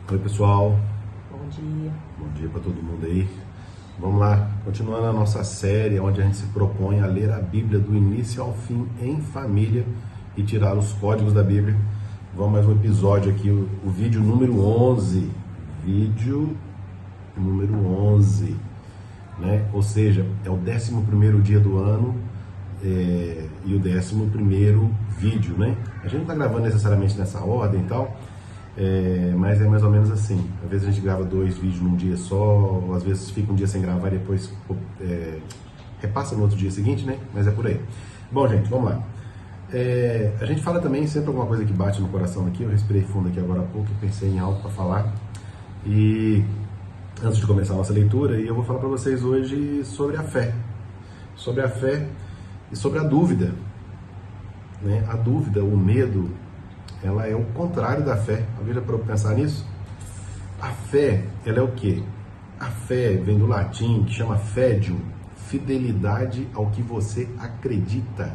Oi pessoal, Bom dia. bom dia para todo mundo aí. Vamos lá, continuando a nossa série onde a gente se propõe a ler a Bíblia do início ao fim em família e tirar os códigos da Bíblia. Vamos mais um episódio aqui, o vídeo número 11. Vídeo número 11, né? Ou seja, é o 11º dia do ano e o 11º vídeo, né? A gente não está gravando necessariamente nessa ordem e tal, mas é mais ou menos assim. Às vezes a gente grava 2 vídeos num dia só, ou às vezes fica um dia sem gravar e depois repassa no outro dia seguinte, né? Mas é por aí. Bom, gente, vamos lá. A gente fala também sempre alguma coisa que bate no coração aqui. Eu respirei fundo aqui agora há pouco e pensei em algo para falar. E antes de começar a nossa leitura, eu vou falar para vocês hoje sobre a fé. Sobre a fé e sobre a dúvida, né? A dúvida, o medo, ela é o contrário da fé. Alguém já parou para pensar nisso? A fé, ela é o quê? A fé vem do latim, que chama fidium, fidelidade ao que você acredita.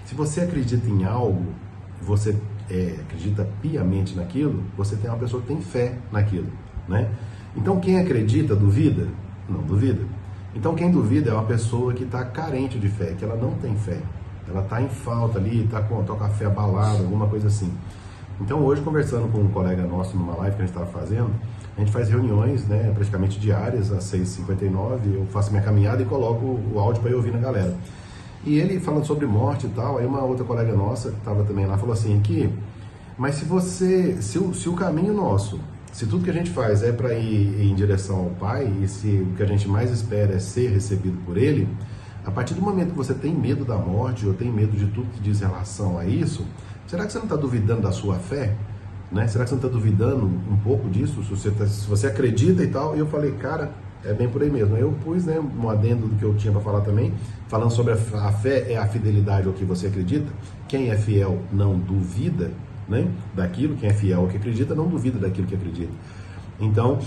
Se você acredita em algo, você acredita piamente naquilo, você tem uma pessoa que tem fé naquilo, né? Então quem acredita, duvida? Não duvida. Então quem duvida é uma pessoa que está carente de fé, que ela não tem fé. Ela está em falta ali, está com a fé abalada, alguma coisa assim. Então hoje, conversando com um colega nosso numa live que a gente estava fazendo, a gente faz reuniões, né, praticamente diárias, às 6h59, eu faço minha caminhada e coloco o áudio para eu ouvir na galera. E ele falando sobre morte e tal, aí uma outra colega nossa, que estava também lá, falou assim, aqui, mas se o caminho nosso, se tudo que a gente faz é para ir em direção ao Pai, e se o que a gente mais espera é ser recebido por Ele, a partir do momento que você tem medo da morte, ou tem medo de tudo que diz relação a isso, será que você não está duvidando da sua fé? Né? Será que você não está duvidando um pouco disso? Se você acredita e tal, e eu falei, cara, é bem por aí mesmo. Eu pus, né, um adendo do que eu tinha para falar também, falando sobre a fé é a fidelidade ao que você acredita. Quem é fiel não duvida, né, daquilo, quem é fiel ao que acredita não duvida daquilo que acredita. Então,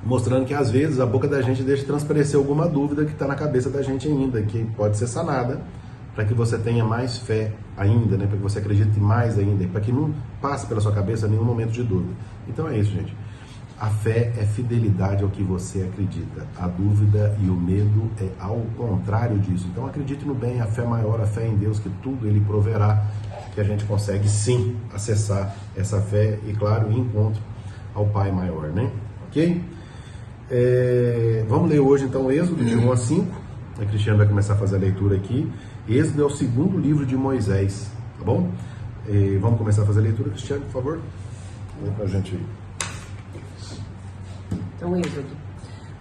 mostrando que às vezes a boca da gente deixa transparecer alguma dúvida que está na cabeça da gente ainda, que pode ser sanada, para que você tenha mais fé ainda, né, para que você acredite mais ainda, para que não passe pela sua cabeça nenhum momento de dúvida. Então é isso, gente. A fé é fidelidade ao que você acredita. A dúvida e o medo é ao contrário disso. Então acredite no bem, a fé maior, a fé em Deus, que tudo Ele proverá, que a gente consegue sim acessar essa fé e, claro, encontro ao Pai maior, né? Ok? Vamos ler hoje então Êxodo de 1 a 5. A Cristiane vai começar a fazer a leitura aqui. Êxodo é o 2º livro de Moisés, tá bom? Vamos começar a fazer a leitura, Cristiane, por favor? Vem pra gente ir. Então, Êxodo.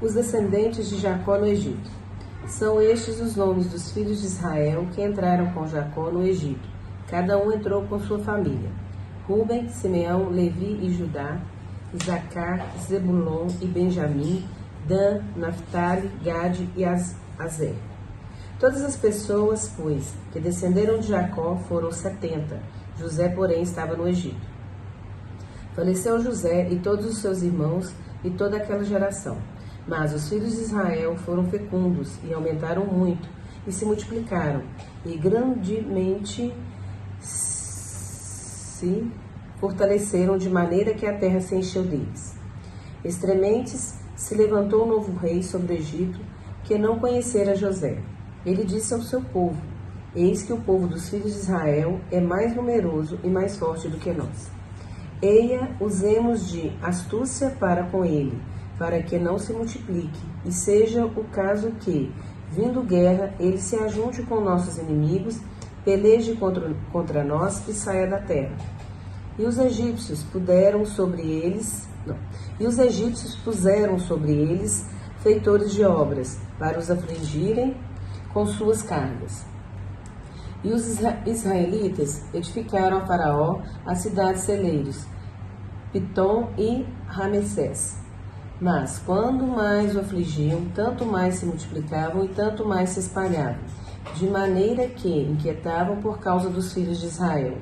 Os descendentes de Jacó no Egito. São estes os nomes dos filhos de Israel que entraram com Jacó no Egito. Cada um entrou com sua família. Rúben, Simeão, Levi e Judá, Isacar, Zebulon e Benjamim, Dan, Naftali, Gade e Azer. Todas as pessoas, pois, que descenderam de Jacó foram 70. José, porém, estava no Egito. Faleceu José e todos os seus irmãos e toda aquela geração. Mas os filhos de Israel foram fecundos e aumentaram muito, e se multiplicaram, e grandemente se fortaleceram, de maneira que a terra se encheu deles. Extrementes se levantou um novo rei sobre o Egito, que não conhecera José. Ele disse ao seu povo: eis que o povo dos filhos de Israel é mais numeroso e mais forte do que nós. Eia, usemos de astúcia para com ele, para que não se multiplique, e seja o caso que, vindo guerra, ele se ajunte com nossos inimigos, peleje contra nós e saia da terra. E os egípcios puseram sobre eles feitores de obras, para os afligirem com suas cargas. E os israelitas edificaram a Faraó as cidades celeiros, Pitom e Ramessés. Mas, quando mais o afligiam, tanto mais se multiplicavam e tanto mais se espalhavam, de maneira que inquietavam por causa dos filhos de Israel.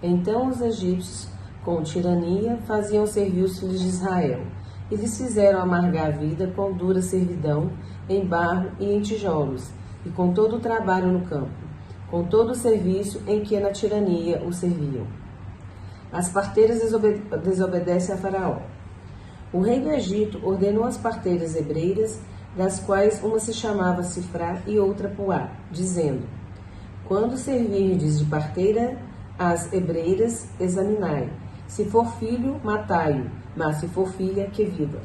Então os egípcios, com tirania, faziam servir os filhos de Israel, e lhes fizeram amargar a vida com dura servidão, em barro e em tijolos, e com todo o trabalho no campo, com todo o serviço em que na tirania o serviam. As parteiras desobedecem a Faraó. O rei do Egito ordenou as parteiras hebreiras, das quais uma se chamava Sifrá e outra Puá, dizendo: quando servirdes de parteira as hebreiras, examinai. Se for filho, matai-o, mas se for filha, que viva.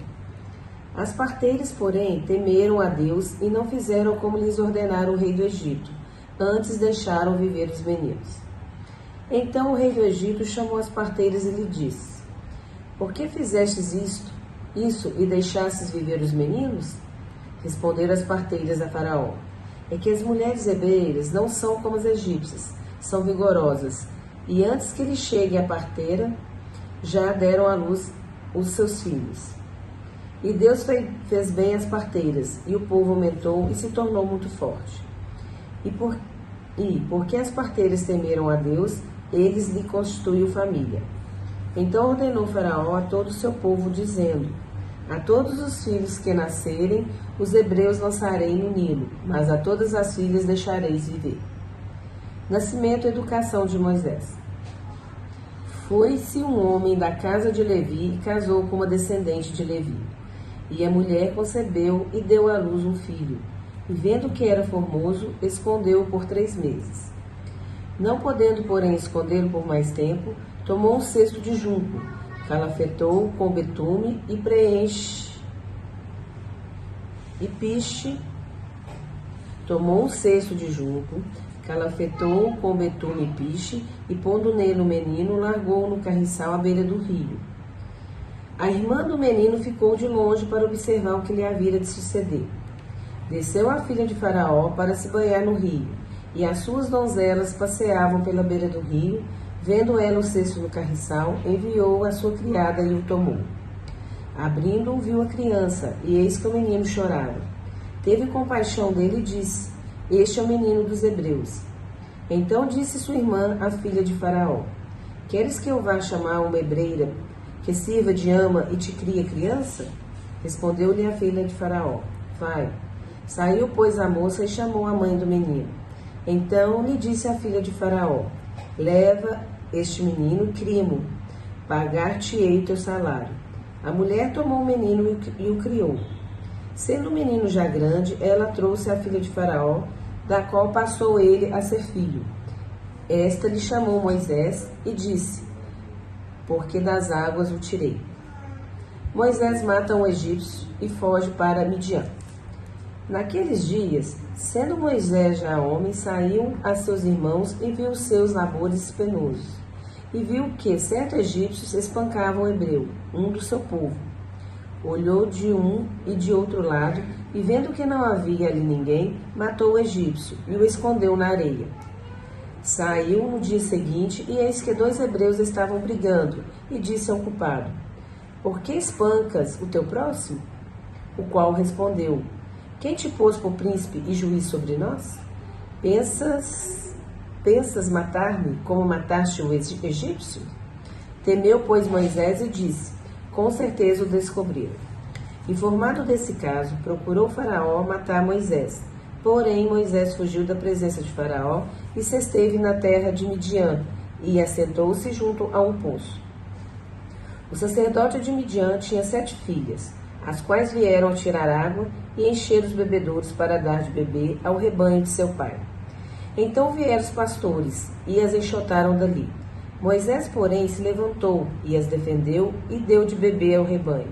As parteiras, porém, temeram a Deus e não fizeram como lhes ordenara o rei do Egito, antes deixaram viver os meninos. Então o rei do Egito chamou as parteiras e lhe disse: por que fizestes isso e deixastes viver os meninos? Responderam as parteiras a Faraó: é que as mulheres hebreiras não são como as egípcias, são vigorosas, e antes que lhe chegue a parteira, já deram à luz os seus filhos. E Deus fez bem às parteiras, e o povo aumentou e se tornou muito forte. E porque as parteiras temeram a Deus, eles lhe constituiu família. Então ordenou Faraó a todo o seu povo, dizendo: a todos os filhos que nascerem, os hebreus lançarei no Nilo, mas a todas as filhas deixareis viver. Nascimento e educação de Moisés. Foi-se um homem da casa de Levi e casou com uma descendente de Levi. E a mulher concebeu e deu à luz um filho. E vendo que era formoso, escondeu-o por 3 meses. Não podendo, porém, escondê-lo por mais tempo, tomou um cesto de junco, calafetou com betume e tomou um cesto de junco, calafetou com betume e piche, e pondo nele o menino, largou-o no carriçal à beira do rio. A irmã do menino ficou de longe para observar o que lhe havia de suceder. Desceu a filha de Faraó para se banhar no rio, e as suas donzelas passeavam pela beira do rio. Vendo ela o cesto no carriçal, enviou a sua criada e o tomou. Abrindo-o, viu a criança, e eis que o menino chorava. Teve compaixão dele e disse: este é o menino dos hebreus. Então disse sua irmã, a filha de Faraó: queres que eu vá chamar uma hebreira que sirva de ama e te crie criança? Respondeu-lhe a filha de Faraó: vai. Saiu, pois, a moça e chamou a mãe do menino. Então lhe disse a filha de Faraó: leva este menino e cria-mo, pagar-te-ei o teu salário. A mulher tomou o menino e o criou. Sendo o menino já grande, ela trouxe a filha de Faraó, da qual passou ele a ser filho. Esta lhe chamou Moisés e disse: porque das águas o tirei. Moisés mata um egípcio e foge para Midian. Naqueles dias, sendo Moisés já homem, saiu a seus irmãos e viu os seus labores penosos. E viu que certos egípcios espancavam o hebreu, um do seu povo. Olhou de um e de outro lado, e vendo que não havia ali ninguém, matou o egípcio e o escondeu na areia. Saiu no dia seguinte, e eis que 2 hebreus estavam brigando, e disse ao culpado: por que espancas o teu próximo? O qual respondeu: quem te pôs por príncipe e juiz sobre nós? Pensas matar-me como mataste o egípcio? Temeu, pois, Moisés e disse: com certeza o descobriram. Informado desse caso, procurou Faraó matar Moisés. Porém, Moisés fugiu da presença de Faraó e se esteve na terra de Midian, e assentou-se junto a um poço. O sacerdote de Midian tinha 7 filhas, as quais vieram tirar água e encher os bebedouros para dar de beber ao rebanho de seu pai. Então vieram os pastores e as enxotaram dali. Moisés, porém, se levantou e as defendeu e deu de beber ao rebanho.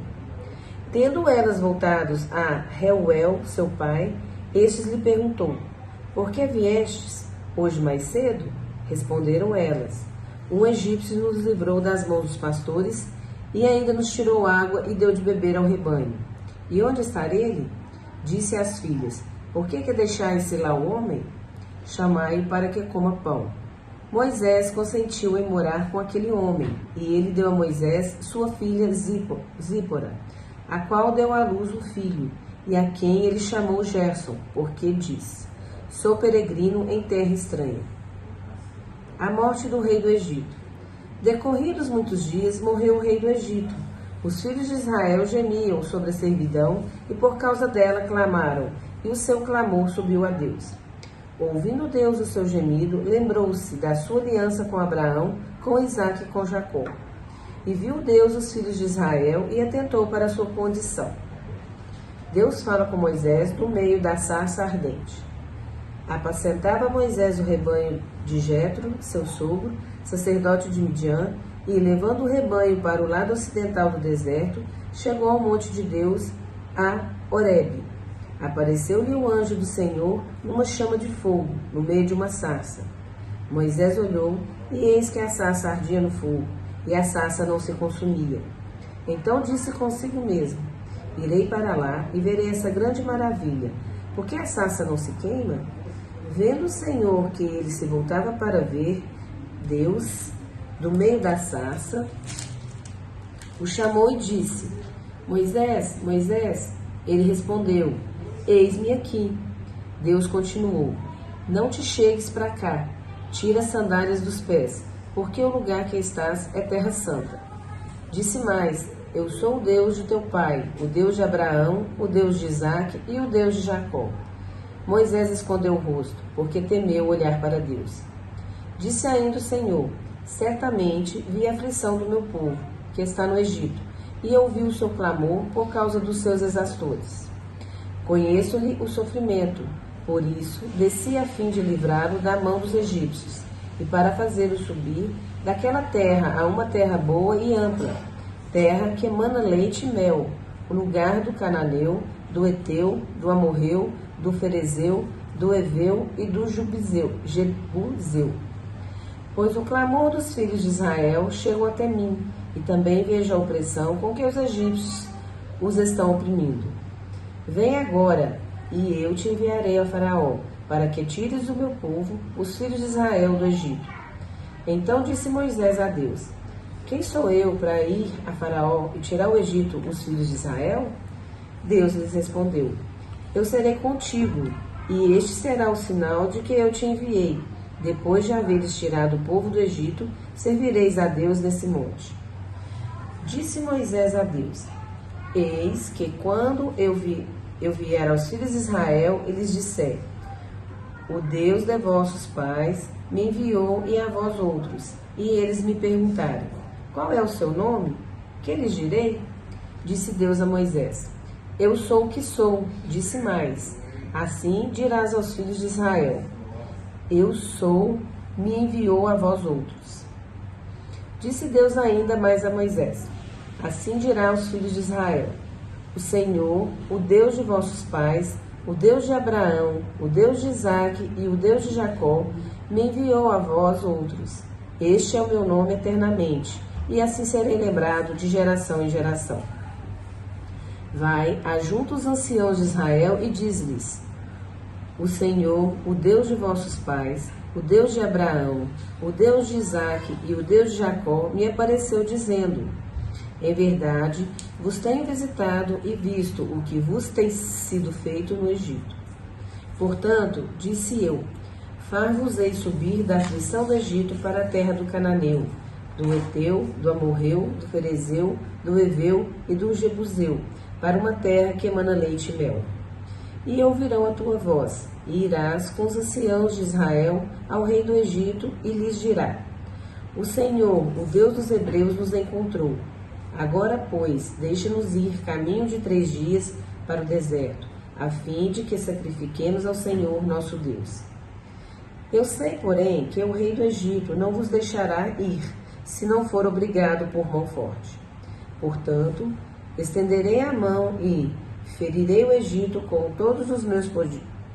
Tendo elas voltados a Reuel, seu pai, estes lhe perguntou: por que viestes hoje mais cedo? Responderam elas: um egípcio nos livrou das mãos dos pastores e ainda nos tirou água e deu de beber ao rebanho. E onde está ele? Disse às filhas: por que deixais-se lá o homem? Chamai-o para que coma pão. Moisés consentiu em morar com aquele homem, e ele deu a Moisés sua filha Zípora, a qual deu à luz um filho, e a quem ele chamou Gerson, porque disse: sou peregrino em terra estranha. A morte do rei do Egito. Decorridos muitos dias, morreu o rei do Egito. Os filhos de Israel gemiam sobre a servidão, e por causa dela clamaram, e o seu clamor subiu a Deus. Ouvindo Deus o seu gemido, lembrou-se da sua aliança com Abraão, com Isaque e com Jacó. E viu Deus os filhos de Israel e atentou para a sua condição. Deus fala com Moisés no meio da sarça ardente. Apacentava Moisés o rebanho de Jetro, seu sogro, sacerdote de Midian, e, levando o rebanho para o lado ocidental do deserto, chegou ao monte de Deus, a Horebe. Apareceu-lhe o anjo do Senhor numa chama de fogo, no meio de uma sarça. Moisés olhou, e eis que a sarça ardia no fogo, e a sarça não se consumia. Então disse consigo mesmo: irei para lá e verei essa grande maravilha. Por que a sarça não se queima? Vendo o Senhor que ele se voltava para ver, Deus, do meio da sarça, o chamou e disse: Moisés, Moisés. Ele respondeu: eis-me aqui. Deus continuou: não te chegues para cá, tira as sandálias dos pés, porque o lugar que estás é terra santa. Disse mais: eu sou o Deus de teu pai, o Deus de Abraão, o Deus de Isaque e o Deus de Jacó. Moisés escondeu o rosto, porque temeu olhar para Deus. Disse ainda o Senhor: certamente vi a aflição do meu povo, que está no Egito, e ouvi o seu clamor por causa dos seus exastores. Conheço-lhe o sofrimento, por isso desci a fim de livrá-lo da mão dos egípcios, e para fazê-lo subir daquela terra a uma terra boa e ampla, terra que emana leite e mel, o lugar do cananeu, do Eteu, do Amorreu, do Ferezeu, do Eveu e do Jebuseu. Pois o clamor dos filhos de Israel chegou até mim, e também vejo a opressão com que os egípcios os estão oprimindo. Vem agora, e eu te enviarei a Faraó, para que tires do meu povo, os filhos de Israel, do Egito. Então disse Moisés a Deus: quem sou eu para ir a Faraó e tirar o Egito, os filhos de Israel? Deus lhes respondeu: eu serei contigo, e este será o sinal de que eu te enviei. Depois de haveres tirado o povo do Egito, servireis a Deus nesse monte. Disse Moisés a Deus: eis que quando eu vier aos filhos de Israel, e lhes disser: o Deus de vossos pais me enviou e a vós outros, e eles me perguntarem: qual é o seu nome? Que lhes direi? Disse Deus a Moisés: eu sou o que sou. Disse mais: assim dirás aos filhos de Israel: eu sou, me enviou a vós outros. Disse Deus ainda mais a Moisés: assim dirá aos filhos de Israel: o Senhor, o Deus de vossos pais, o Deus de Abraão, o Deus de Isaque e o Deus de Jacó, me enviou a vós outros. Este é o meu nome eternamente, e assim serei lembrado de geração em geração. Vai, ajunta os anciãos de Israel e diz-lhes: o Senhor, o Deus de vossos pais, o Deus de Abraão, o Deus de Isaque e o Deus de Jacó, me apareceu dizendo: em verdade, vos tenho visitado e visto o que vos tem sido feito no Egito. Portanto, disse eu: far-vos-ei subir da aflição do Egito para a terra do Cananeu, do Eteu, do Amorreu, do Ferezeu, do Eveu e do Jebuseu, para uma terra que emana leite e mel. E ouvirão a tua voz, e irás com os anciãos de Israel ao rei do Egito, e lhes dirá: o Senhor, o Deus dos Hebreus, nos encontrou. Agora, pois, deixe-nos ir caminho de 3 dias para o deserto, a fim de que sacrifiquemos ao Senhor nosso Deus. Eu sei, porém, que o rei do Egito não vos deixará ir, se não for obrigado por mão forte. Portanto, estenderei a mão e ferirei o Egito com todos os meus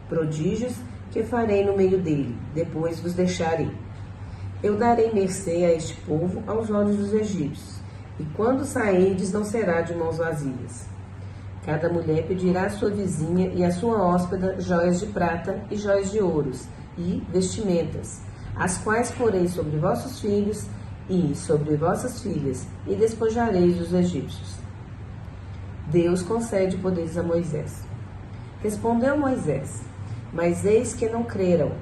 prodígios que farei no meio dele, depois vos deixarei. Eu darei mercê a este povo aos olhos dos egípcios, e quando sairdes não será de mãos vazias. Cada mulher pedirá à sua vizinha e à sua hóspeda joias de prata e joias de ouros, e vestimentas, as quais porei sobre vossos filhos e sobre vossas filhas, e despojareis os egípcios. Deus concede poderes a Moisés. Respondeu Moisés: Mas eis que não crerão,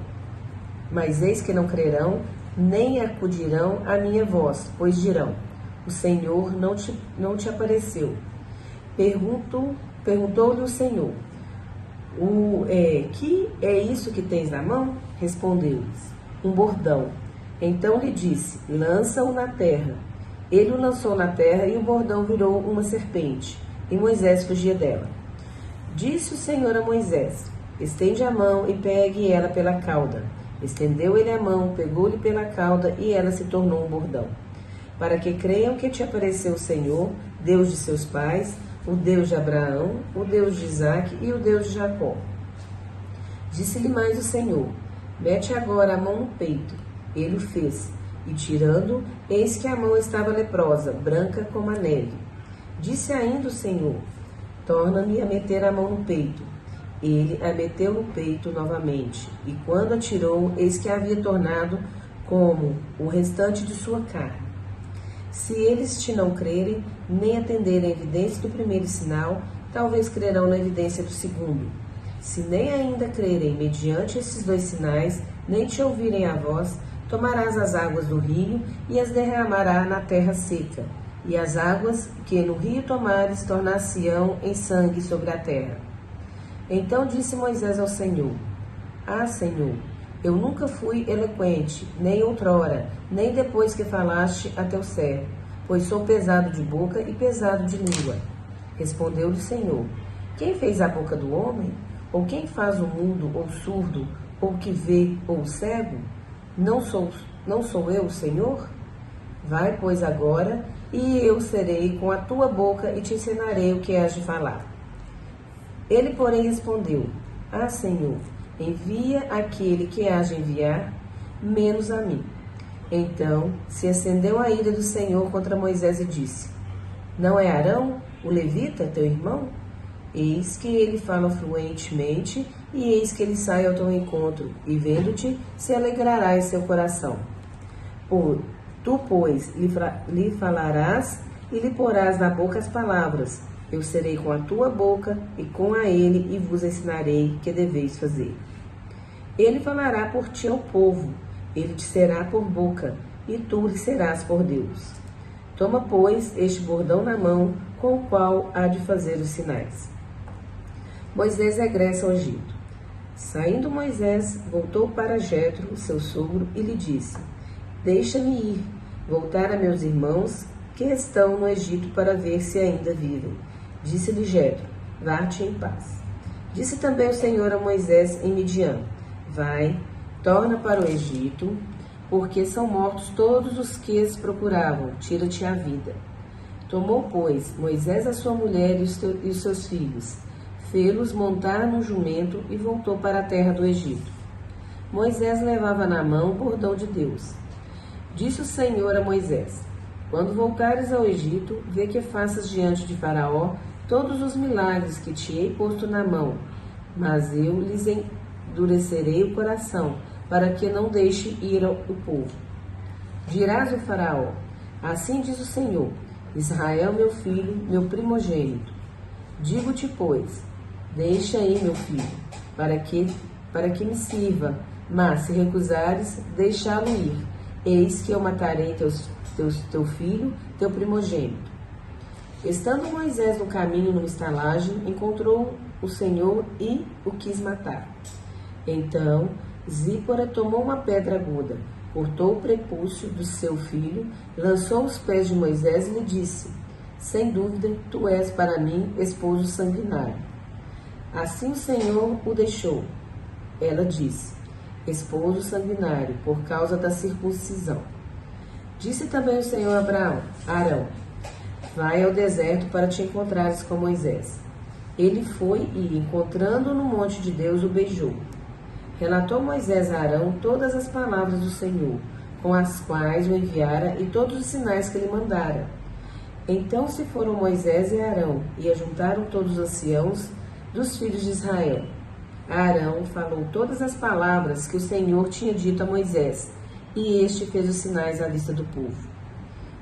nem acudirão à minha voz, pois dirão: o Senhor não te apareceu. Perguntou-lhe o Senhor: que é isso que tens na mão? Respondeu-lhes: um bordão. Então lhe disse: lança-o na terra. Ele o lançou na terra e o bordão virou uma serpente, e Moisés fugia dela. Disse o Senhor a Moisés: estende a mão e pegue ela pela cauda. Estendeu ele a mão, pegou-lhe pela cauda e ela se tornou um bordão. Para que creiam que te apareceu o Senhor, Deus de seus pais, o Deus de Abraão, o Deus de Isaque e o Deus de Jacó. Disse-lhe mais o Senhor: mete agora a mão no peito. Ele o fez, e tirando, eis que a mão estava leprosa, branca como a neve. Disse ainda o Senhor: torna-me a meter a mão no peito. Ele a meteu no peito novamente, e quando a tirou, eis que a havia tornado como o restante de sua carne. Se eles te não crerem, nem atenderem a evidência do primeiro sinal, talvez crerão na evidência do segundo. Se nem ainda crerem mediante esses dois sinais, nem te ouvirem a voz, tomarás as águas do rio e as derramará na terra seca, e as águas que no rio tomares tornar-se-ão em sangue sobre a terra. Então disse Moisés ao Senhor: ah, Senhor, eu nunca fui eloquente, nem outrora, nem depois que falaste a teu servo, pois sou pesado de boca e pesado de língua. Respondeu-lhe o Senhor: quem fez a boca do homem? Ou quem faz o mudo, ou surdo, ou que vê, ou cego? Não sou eu, Senhor? Vai, pois, agora, e eu serei com a tua boca e te ensinarei o que has de falar. Ele, porém, respondeu: ah, Senhor, envia aquele que has de enviar, menos a mim. Então se acendeu a ira do Senhor contra Moisés e disse: não é Arão, o levita, teu irmão? Eis que ele fala fluentemente, e eis que ele sai ao teu encontro, e vendo-te, se alegrará em seu coração. Tu, pois, lhe falarás e lhe porás na boca as palavras. Eu serei com a tua boca e com a ele, e vos ensinarei que deveis fazer. Ele falará por ti ao povo, ele te será por boca, e tu lhe serás por Deus. Toma, pois, este bordão na mão, com o qual há de fazer os sinais. Moisés regressa ao Egito. Saindo Moisés, voltou para Jetro, seu sogro, e lhe disse: deixa-me ir, voltar a meus irmãos, que estão no Egito, para ver se ainda vivem. Disse-lhe Jetro: vá-te em paz. Disse também o Senhor a Moisés em Midian: vai, torna para o Egito, porque são mortos todos os que os procuravam, tira-te a vida. Tomou, pois, Moisés a sua mulher e os seus filhos, fê-los montar num jumento e voltou para a terra do Egito. Moisés levava na mão o bordão de Deus. Disse o Senhor a Moisés: quando voltares ao Egito, vê que faças diante de Faraó todos os milagres que te hei posto na mão, mas eu lhes endurecerei o coração, para que não deixe ir o povo. Dirás ao Faraó: assim diz o Senhor, Israel, meu filho, meu primogênito. Digo-te, pois, deixa aí, meu filho, para que me sirva, mas se recusares, deixá-lo ir. Eis que eu matarei teu filho, teu primogênito. Estando Moisés no caminho numa estalagem, encontrou o Senhor e o quis matar. Então Zípora tomou uma pedra aguda, cortou o prepúcio do seu filho, lançou os pés de Moisés e lhe disse: sem dúvida, tu és para mim esposo sanguinário. Assim o Senhor o deixou. Ela disse: esposo sanguinário, por causa da circuncisão. Disse também o Senhor a Arão: vai ao deserto para te encontrares com Moisés. Ele foi e, encontrando-o no monte de Deus, o beijou. Relatou Moisés a Arão todas as palavras do Senhor, com as quais o enviara, e todos os sinais que lhe mandara. Então se foram Moisés e Arão, e ajuntaram todos os anciãos dos filhos de Israel. Arão falou todas as palavras que o Senhor tinha dito a Moisés, e este fez os sinais à vista do povo.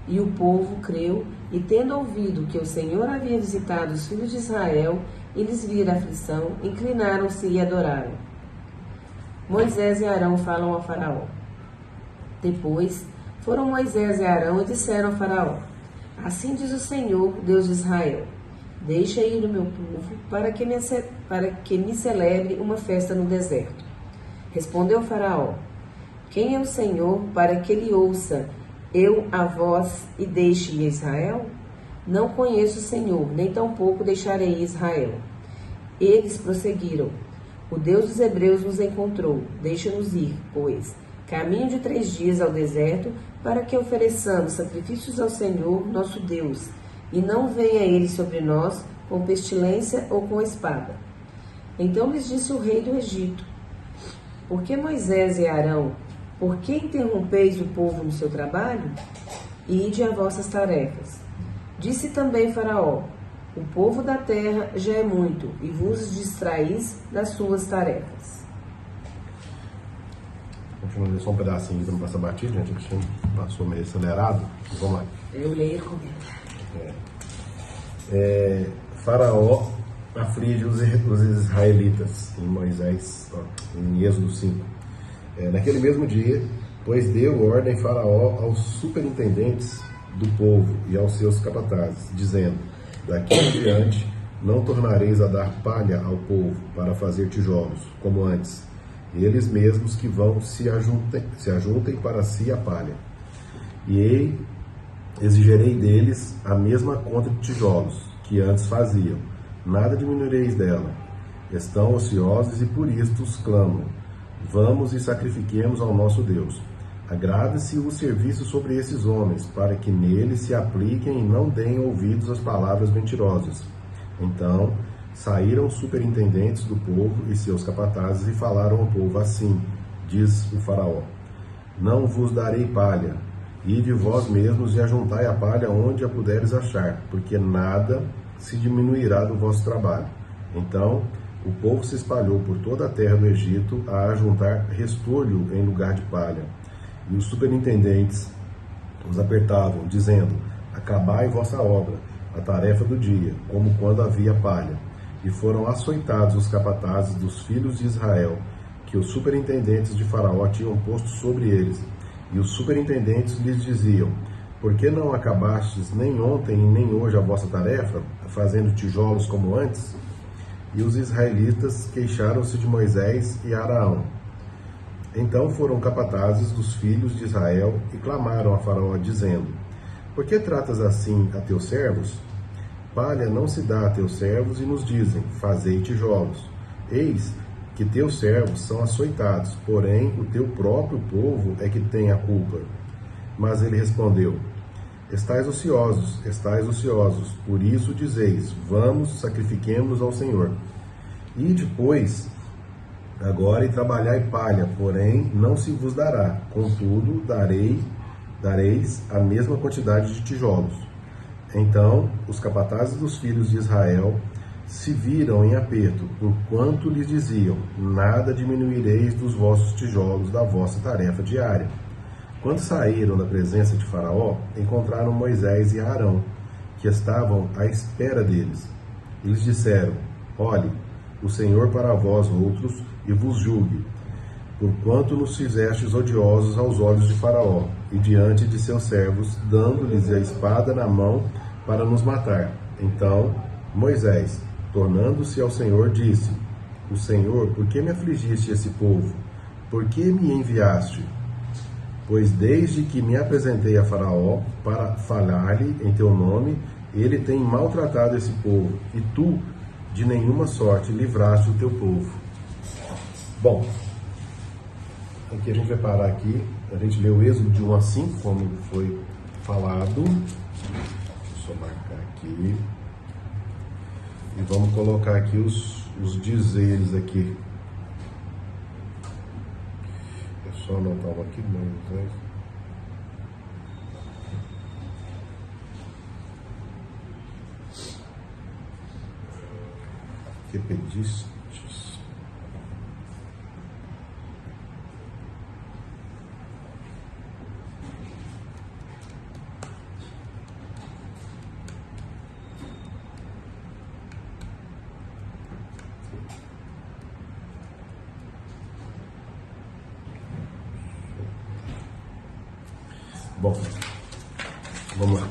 E o povo creu, e tendo ouvido que o Senhor havia visitado os filhos de Israel, e lhes vira a aflição, inclinaram-se e adoraram. Moisés e Arão falam a Faraó. Depois foram Moisés e Arão e disseram a Faraó: assim diz o Senhor, Deus de Israel: deixa ir o meu povo, para que me celebre uma festa no deserto. Respondeu Faraó: quem é o Senhor para que ele ouça eu a vós e deixe Israel? Não conheço o Senhor, nem tampouco deixarei Israel. Eles prosseguiram: o Deus dos Hebreus nos encontrou. Deixa-nos ir, pois, caminho de 3 dias ao deserto, para que ofereçamos sacrifícios ao Senhor, nosso Deus, e não venha ele sobre nós com pestilência ou com espada. Então lhes disse o rei do Egito: por que Moisés e Arão, por que interrompeis o povo no seu trabalho? Ide a vossas tarefas. Disse também Faraó: o povo da terra já é muito, e vos distraís das suas tarefas. Continuando só um pedacinho para não passar batido, gente. A gente passou meio acelerado. Vamos lá. Eu leio comigo. Faraó aflige os israelitas em em Êxodo 5. Naquele mesmo dia, pois deu ordem Faraó aos superintendentes do povo e aos seus capatazes, dizendo: daqui em diante não tornareis a dar palha ao povo para fazer tijolos, como antes. Eles mesmos que vão se ajuntem para si a palha. E exigerei deles a mesma conta de tijolos que antes faziam. Nada diminuireis dela. Estão ociosos e por isto os clamam: vamos e sacrifiquemos ao nosso Deus. Agrada-se o serviço sobre esses homens, para que neles se apliquem e não deem ouvidos às palavras mentirosas. Então saíram os superintendentes do povo e seus capatazes e falaram ao povo assim: diz o Faraó: não vos darei palha. Ide vós mesmos e ajuntai a palha onde a puderes achar, porque nada se diminuirá do vosso trabalho. Então o povo se espalhou por toda a terra do Egito a ajuntar restolho em lugar de palha. E os superintendentes os apertavam, dizendo: acabai vossa obra, a tarefa do dia, como quando havia palha. E foram açoitados os capatazes dos filhos de Israel, que os superintendentes de Faraó tinham posto sobre eles. E os superintendentes lhes diziam: por que não acabastes nem ontem e nem hoje a vossa tarefa, fazendo tijolos como antes? E os israelitas queixaram-se de Moisés e Arão. Então foram capatazes dos filhos de Israel e clamaram a Faraó, dizendo: por que tratas assim a teus servos? Palha não se dá a teus servos e nos dizem: fazei tijolos. Eis que teus servos são açoitados, porém o teu próprio povo é que tem a culpa. Mas ele respondeu: estais ociosos, por isso dizeis: vamos, sacrifiquemos ao Senhor. E depois, agora, e trabalhai palha, porém não se vos dará, contudo dareis a mesma quantidade de tijolos. Então os capatazes dos filhos de Israel se viram em aperto, porquanto lhes diziam: nada diminuireis dos vossos tijolos da vossa tarefa diária. Quando saíram da presença de Faraó, encontraram Moisés e Arão, que estavam à espera deles. Eles disseram: olhe, o Senhor para vós outros, e vos julgue, porquanto nos fizestes odiosos aos olhos de Faraó, e diante de seus servos, dando-lhes a espada na mão para nos matar. Então Moisés, tornando-se ao Senhor, disse: o Senhor, por que me afligiste esse povo? Por que me enviaste? Pois desde que me apresentei a Faraó para falar-lhe em teu nome, ele tem maltratado esse povo, e tu, de nenhuma sorte, livraste o teu povo. Bom, aqui a gente vai parar aqui. A gente leu o Êxodo de 1 a 5, como foi falado. Deixa eu só marcar aqui. E vamos colocar aqui os dizeres aqui. É só anotar um aqui, mas... que pedistes? Bom, vamos lá.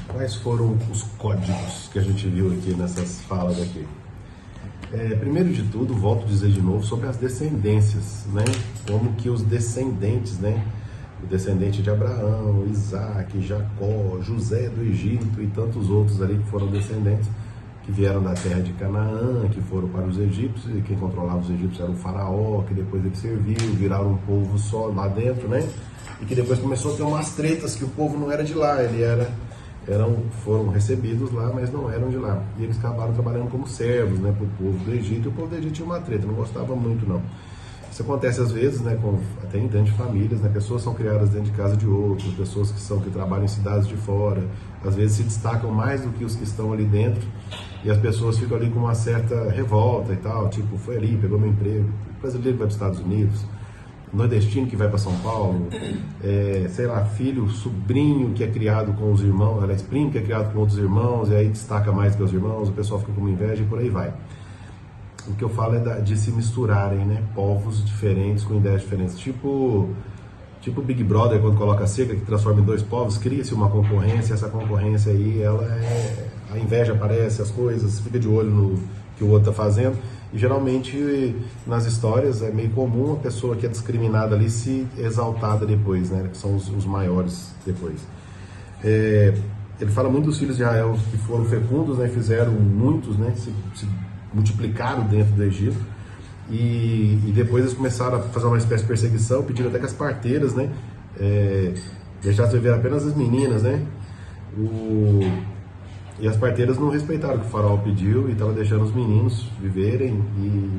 Quais foram os códigos que a gente viu aqui nessas falas aqui? Primeiro de tudo, volto a dizer de novo sobre as descendências, né? Como que os descendentes, né, o descendente de Abraão, Isaac, Jacó, José do Egito e tantos outros ali que foram descendentes, que vieram da terra de Canaã, que foram para os egípcios, e quem controlava os egípcios era o faraó, que depois ele serviu, viraram um povo só lá dentro, né? E que depois começou a ter umas tretas que o povo não era de lá, foram recebidos lá, mas não eram de lá. E eles acabaram trabalhando como servos, né, para o povo do Egito, e o povo do Egito tinha uma treta, não gostava muito não. Isso acontece às vezes, né, até dentro de famílias, né, pessoas são criadas dentro de casa de outros, pessoas que trabalham em cidades de fora, às vezes se destacam mais do que os que estão ali dentro, e as pessoas ficam ali com uma certa revolta e tal, tipo, foi ali, pegou meu emprego, o brasileiro vai para os Estados Unidos, nordestino que vai para São Paulo, sei lá, filho, sobrinho que é criado com os irmãos, aliás, primo que é criado com outros irmãos, e aí destaca mais que os irmãos, o pessoal fica com uma inveja e por aí vai. O que eu falo é de se misturarem, né, povos diferentes com ideias diferentes, tipo Big Brother, quando coloca a cerca que transforma em dois povos, cria-se uma concorrência, essa concorrência aí, a inveja aparece, as coisas, fica de olho no que o outro está fazendo. E geralmente nas histórias é meio comum a pessoa que é discriminada ali se exaltada depois, né? Que são os maiores depois. Ele fala muito dos filhos de Israel que foram fecundos, né? Fizeram muitos, né? Se multiplicaram dentro do Egito. E depois eles começaram a fazer uma espécie de perseguição, pedindo até que as parteiras, né? Deixassem viver apenas as meninas, né? E as parteiras não respeitaram o que o faraó pediu e estavam deixando os meninos viverem.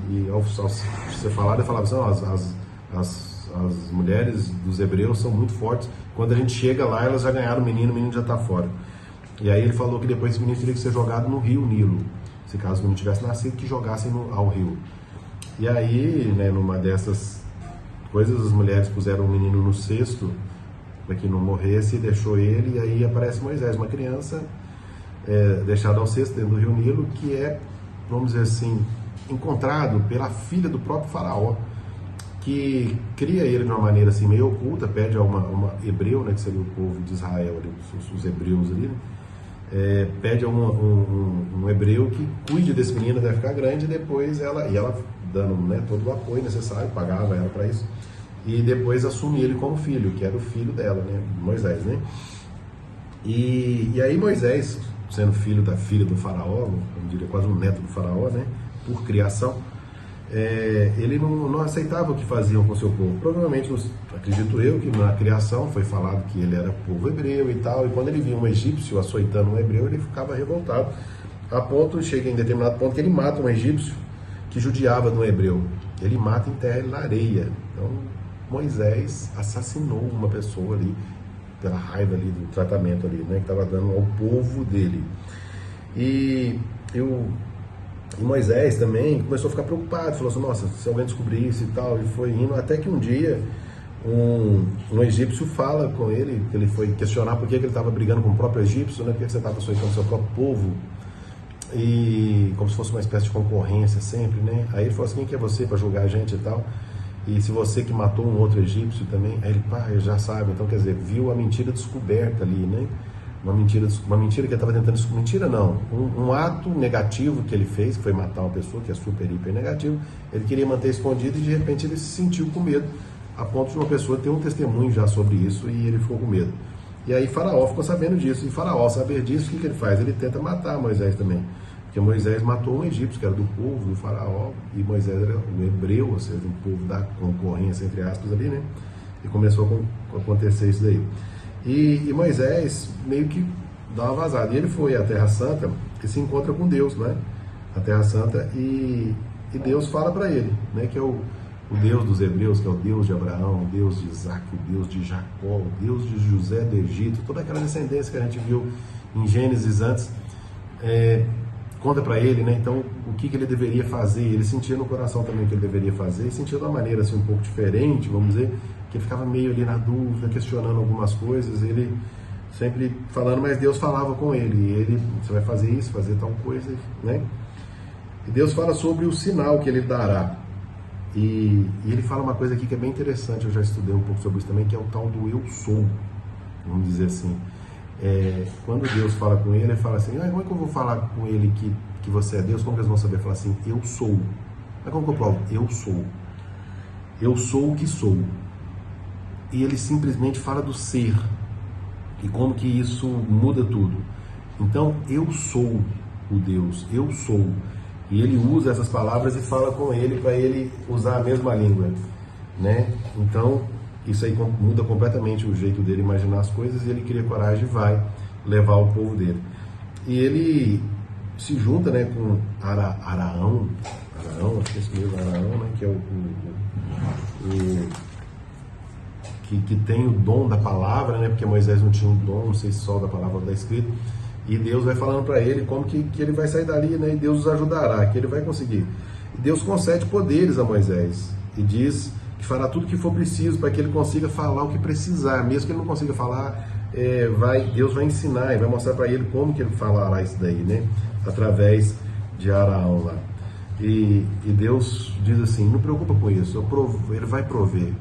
E ao ser falado, ele falava assim: as mulheres dos hebreus são muito fortes. Quando a gente chega lá, elas já ganharam o menino já está fora. E aí ele falou que depois esse menino teria que ser jogado no rio Nilo. Se caso o menino tivesse nascido, que jogassem ao rio. E aí, né, numa dessas coisas, as mulheres puseram o menino no cesto para que não morresse e deixou ele. E aí aparece Moisés, uma criança deixado ao cesto dentro do rio Nilo, que é, vamos dizer assim, encontrado pela filha do próprio faraó, que cria ele de uma maneira assim meio oculta, pede a uma hebreu, né, que seria o povo de Israel, ali, os hebreus ali, né, pede a um hebreu que cuide desse menino até ficar grande, e depois ela dando, né, todo o apoio necessário, pagava ela para isso, e depois assume ele como filho, que era o filho dela, né, Moisés, né. E aí Moisés, sendo filho da filha do faraó, eu diria quase um neto do faraó, né, por criação, ele não aceitava o que faziam com seu povo. Provavelmente, acredito eu, que na criação foi falado que ele era povo hebreu e tal, e quando ele via um egípcio açoitando um hebreu, ele ficava revoltado, a ponto, chega em determinado ponto, que ele mata um egípcio que judiava de um hebreu. Ele mata em terra e na areia. Então, Moisés assassinou uma pessoa ali, pela raiva ali do tratamento ali, né, que estava dando ao povo dele. E Moisés também começou a ficar preocupado, falou assim: nossa, se alguém descobrir isso e tal, e foi indo, até que um dia um egípcio fala com ele, que ele foi questionar por que ele estava brigando com o próprio egípcio, né, por que você estava açoitando o seu próprio povo, e como se fosse uma espécie de concorrência sempre, né. Aí ele falou assim: quem que é você para julgar a gente e tal? E se você que matou um outro egípcio também, aí ele, já sabe. Então, quer dizer, viu a mentira descoberta ali, né? Uma mentira que ele estava tentando descobrir. Mentira não, um ato negativo que ele fez, que foi matar uma pessoa, que é super, hiper negativo, ele queria manter escondido e de repente ele se sentiu com medo, a ponto de uma pessoa ter um testemunho já sobre isso e ele ficou com medo. E aí Faraó ficou sabendo disso, e Faraó, ao saber disso, o que ele faz? Ele tenta matar Moisés também. Porque Moisés matou um egípcio, que era do povo do faraó, e Moisés era um hebreu, ou seja, um povo da concorrência, entre aspas, ali, né? E começou a acontecer isso daí. E Moisés meio que dá uma vazada. E ele foi à Terra Santa e se encontra com Deus, né? A Terra Santa, e Deus fala para ele, né? Que é o Deus dos hebreus, que é o Deus de Abraão, o Deus de Isaac, o Deus de Jacó, o Deus de José do Egito, toda aquela descendência que a gente viu em Gênesis antes, conta para ele, né? Então, o que ele deveria fazer. Ele sentia no coração também o que ele deveria fazer, e sentia de uma maneira assim um pouco diferente, vamos dizer, que ele ficava meio ali na dúvida, questionando algumas coisas, ele sempre falando, mas Deus falava com ele, e ele, você vai fazer isso, fazer tal coisa, né? E Deus fala sobre o sinal que ele dará, e ele fala uma coisa aqui que é bem interessante, eu já estudei um pouco sobre isso também, que é o tal do eu sou, vamos dizer assim. Quando Deus fala com ele fala assim: como é que eu vou falar com ele que você é Deus? Como que eles vão saber? Falar assim: eu sou. Mas como que eu provo? Eu sou. Eu sou o que sou. e ele simplesmente fala do ser e como que isso muda tudo. Então, eu sou o Deus, eu sou. E ele usa essas palavras e fala com ele para ele usar a mesma língua, né? Então, isso aí muda completamente o jeito dele imaginar as coisas, e ele cria coragem e vai levar o povo dele. E ele se junta, né, com Araão, acho que é esse mesmo Araão, né, que é que tem o dom da palavra, né, porque Moisés não tinha um dom, não sei se só da palavra da escrita, e Deus vai falando para ele como que ele vai sair dali, né, e Deus os ajudará, que ele vai conseguir. E Deus concede poderes a Moisés, e diz que fará tudo o que for preciso para que ele consiga falar o que precisar, mesmo que ele não consiga falar, Deus vai ensinar e vai mostrar para ele como que ele falará isso daí, né, através de Araão lá. E Deus diz assim, não preocupa com isso, ele vai prover,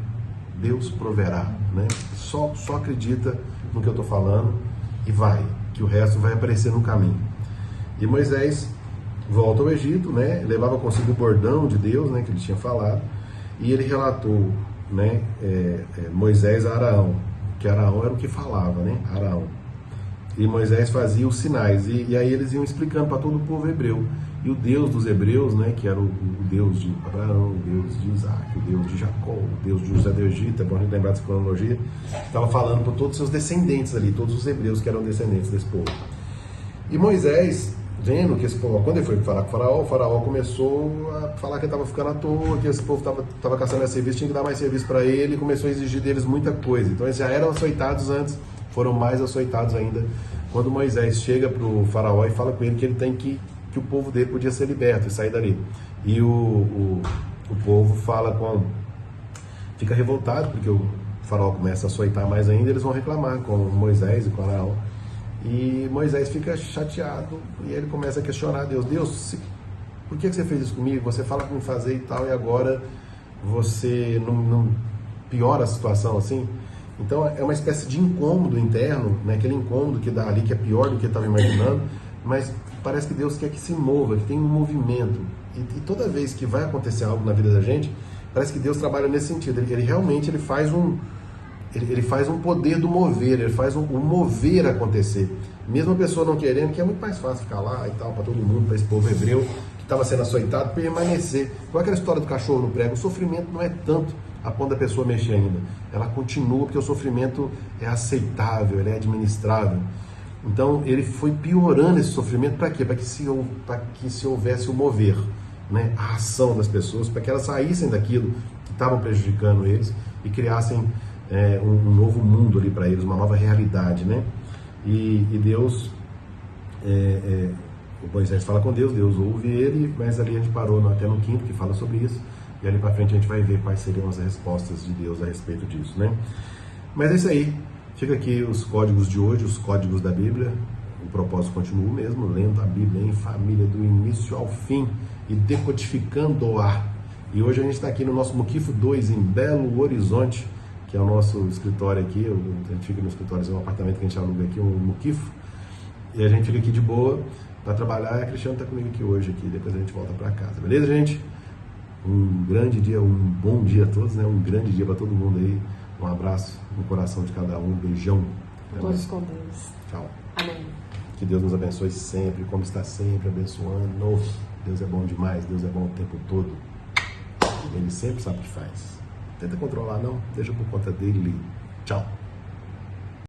Deus proverá, né? Só acredita no que eu estou falando e vai, que o resto vai aparecer no caminho. E Moisés volta ao Egito, né? Levava consigo o bordão de Deus, né, que ele tinha falado, e ele relatou, né, Moisés a Araão, que Araão era o que falava, né? Araão. E Moisés fazia os sinais, e aí eles iam explicando para todo o povo hebreu. E o Deus dos hebreus, né, que era o Deus de Abraão, o Deus de Isaac, o Deus de Jacó, o Deus de José do Egito, é bom a gente lembrar dessa cronologia, estava falando para todos os seus descendentes ali, todos os hebreus que eram descendentes desse povo. E Moisés, vendo que esse povo, quando ele foi falar com o Faraó começou a falar que ele estava ficando à toa, que esse povo estava caçando mais serviço, tinha que dar mais serviço para ele, e começou a exigir deles muita coisa. Então eles já eram açoitados antes, foram mais açoitados ainda, quando Moisés chega para o Faraó e fala com ele que ele tem que o povo dele podia ser liberto e sair dali. E o povo fica revoltado, porque o Faraó começa a açoitar mais ainda, eles vão reclamar com Moisés e com Araão. E Moisés fica chateado e ele começa a questionar Deus. Deus, por que você fez isso comigo? Você fala para me fazer e tal, e agora você não piora a situação assim? Então é uma espécie de incômodo interno, né? Aquele incômodo que dá ali, que é pior do que eu estava imaginando, mas parece que Deus quer que se mova, que tenha um movimento. E toda vez que vai acontecer algo na vida da gente, parece que Deus trabalha nesse sentido. Ele realmente faz um poder do mover, ele faz um mover acontecer. Mesmo a pessoa não querendo, que é muito mais fácil ficar lá e tal, para todo mundo, para esse povo hebreu que estava sendo açoitado, permanecer. Igual aquela história do cachorro no prego, o sofrimento não é tanto a ponto da pessoa mexer ainda. Ela continua, porque o sofrimento é aceitável, ele é administrável. Então ele foi piorando esse sofrimento para quê? Para que se houvesse o mover, né? A ação das pessoas, para que elas saíssem daquilo que estavam prejudicando eles e criassem um novo mundo ali para eles, uma nova realidade, né? E Deus, o Moisés fala com Deus, Deus ouve ele, mas ali a gente parou até no 5º, que fala sobre isso, e ali para frente a gente vai ver quais seriam as respostas de Deus a respeito disso, né? Mas é isso aí. Fica aqui os códigos de hoje, os códigos da Bíblia. O propósito continua o mesmo, lendo a Bíblia em família do início ao fim e decodificando-a. E hoje a gente está aqui no nosso Muquifo 2, em Belo Horizonte, que é o nosso escritório aqui. A gente fica no escritório, é um apartamento que a gente aluga aqui, um Muquifo. E a gente fica aqui de boa para trabalhar. E a Cristiane está comigo aqui hoje, depois a gente volta para casa. Beleza, gente? Um grande dia, um bom dia a todos, né? Um grande dia para todo mundo aí. Um abraço no coração de cada um, um beijão. Todos com Deus. Tchau. Amém. Que Deus nos abençoe sempre, como está sempre abençoando. Deus é bom demais, Deus é bom o tempo todo. Ele sempre sabe o que faz. Tenta controlar não, deixa por conta dele. Tchau.